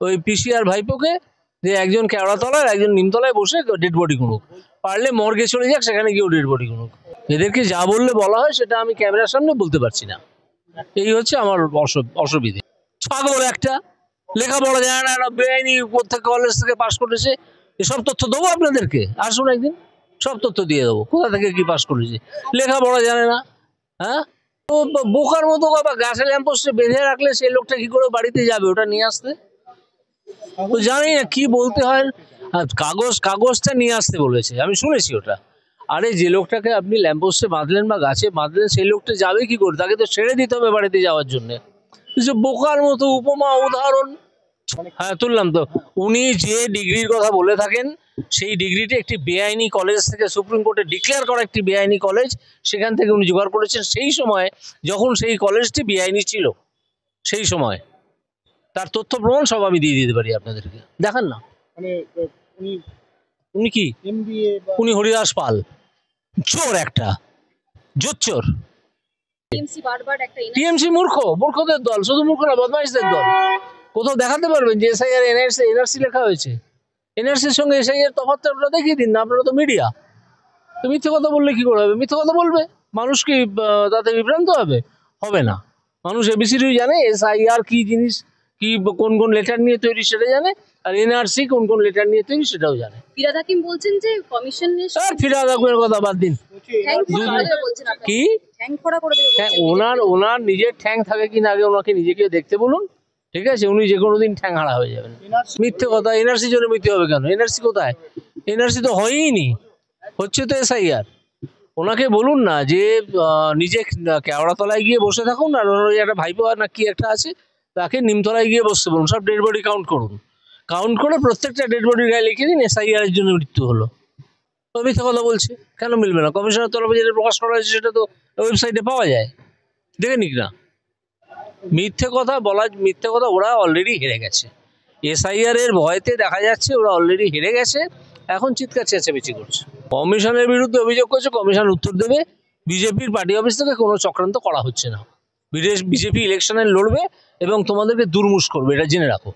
ওই পিসি আর ভাইপোকে, যে একজন কেওড়াতলায় একজন নিমতলায় বসে ডেড বডি গুনুক, পারলে মর্গে চলে যাক, সেখানে গিয়েও ডেড বডি গুনুক। এদেরকে যা বললে বলা হয় সেটা আমি ক্যামেরার সামনে বলতে পারছি না, এই হচ্ছে আমার অসুবিধে। ছাগল একটা, লেখাপড়া জানে না, একটা বেআইনি প্রত্যেক কলেজ থেকে পাশ করেছে, এসব তথ্য দেবো আপনাদেরকে, আসুন একদিন সব তথ্য দিয়ে দেবো, কোথা থেকে কি পাশ করেছে, লেখাপড়া জানে না। হ্যাঁ, তো বোকার মতো গাছে ল্যাম্পোস্টে বেঁধে রাখলে সেই লোকটা কি করে বাড়িতে যাবে ওটা নিয়ে আসতে? তো জানি না কি বলতে হয়। কাগজটা নিয়ে আসতে বলেছে, আমি শুনেছি ওটা। আরে যে লোকটাকে আপনি ল্যাম্পোস্টে বাঁধলেন বা গাছে বাঁধলেন, সেই লোকটা যাবে কি করে? তাকে তো ছেড়ে দিতে হবে বাড়িতে যাওয়ার জন্য। বোকার মতো উপমা উদাহরণ। হ্যাঁ, তুললাম তো। উনি যে ডিগ্রির কথা বলে থাকেন, সেই ডিগ্রিটি একটি বেআইনি কলেজ থেকে, সুপ্রিম কোর্টে ডিক্লেয়ার করা একটি বেআইনি কলেজ, সেখান থেকে উনি জোগাড় করেছেন সেই সময় যখন সেই কলেজটি বেআইনি ছিল। সেই সময় তার তথ্য প্রমাণ সব আমি দিয়ে দিতে পারি আপনাদেরকে, দেখান না। উনি কি? উনি হরিদাস পাল, চোর একটা, জোচ্চোর। টিএমসি মূর্খদের দল, শুধু মূর্খ না, বদমাইশদের দল। কোথাও দেখাতে পারবেন যে এসআইআর এনআরসি লেখা হয়েছে? এনআরসির সঙ্গে এসআইআর তফাৎটা আপনারা দেখিয়ে দিন না, আপনারা তো মিডিয়া। তো মিথ্যে কথা বললে কি করে হবে? মিথ্যে কথা বলবে, মানুষ কি তাতে বিভ্রান্ত হবে না। মানুষ এবিসিডি জানে, এসআইআর কি জিনিস, কি কোন কোন লেটার নিয়ে তৈরি সেটা জানে, আর এনআরসি কোন কোন লেটার নিয়ে তৈরি সেটাও জানে। ফিরহাদ হাকিম বলছেন যে কমিশন নিয়ে, ফিরহাদ হাকিমের কথা বাদ দিন। কি ওনার নিজের ঠ্যাং থাকে কিনা আগে ওনাকে নিজেকে দেখতে বলুন, ঠিক আছে? উনি যে কোনো দিন ঠ্যাং হারা হয়ে যাবেন। মিথ্যে কথা, এনআরসি জন্য মিথ্যে হবে কেন? এনআরসি কোথায়? এনআরসি তো হয়ইনি, হচ্ছে তো এসআইআর। ওনাকে বলুন না যে নিজে কেওড়াতলায় গিয়ে বসে থাকুন, আর ওনার ওই একটা ভাইপো না কি একটা আছে, তাকে নিমতলায় গিয়ে বসতে বলুন, সব ডেড বডি কাউন্ট করুন, কাউন্ট করে প্রত্যেকটা ডেড বডির গায়ে লিখে দিন এসআইআর এর জন্য মৃত্যু হলো। তো মিথ্যে কথা বলছে, কেন মিলবে না? কমিশনের তরফে যেটা প্রকাশ করা হয়েছে সেটা তো ওয়েবসাইটে পাওয়া যায়, দেখে নিক না। মিথ্যে কথা ওরা অলরেডি হেরে গেছে। এসআইআর এর ভয়তে দেখা যাচ্ছে ওরা অলরেডি হেরে গেছে, এখন চিৎকার চেঁচামেচি করছে। কমিশনের বিরুদ্ধে অভিযোগ করছে, কমিশন উত্তর দেবে বিজেপির পার্টি অফিস থেকে কোনো চক্রান্ত করা হচ্ছে না, বিজেপি ইলেকশনে লড়বে এবং তোমাদেরকে দুর্মুষ করবে, এটা জেনে রাখো।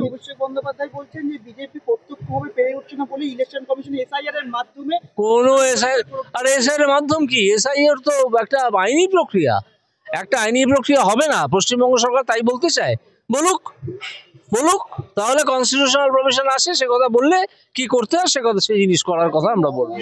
অভিষেক বন্দ্যোপাধ্যায় বলছেন যে বিজেপি প্রত্যক্ষভাবে পেরে উঠছে না বলে ইলেকশন কমিশন এসআইআর এর মাধ্যমে, কোনো এসআইআর এর মাধ্যম কি? এসআইআর তো একটা আইনি প্রক্রিয়া, একটা আইনি প্রক্রিয়া হবে না? পশ্চিমবঙ্গ সরকার তাই বলতে চায়, বলুক, তাহলে কনস্টিটিউশনাল প্রভিশন আসে, সে কথা বললে কি করতে হয় সে জিনিস করার কথা আমরা বলবো।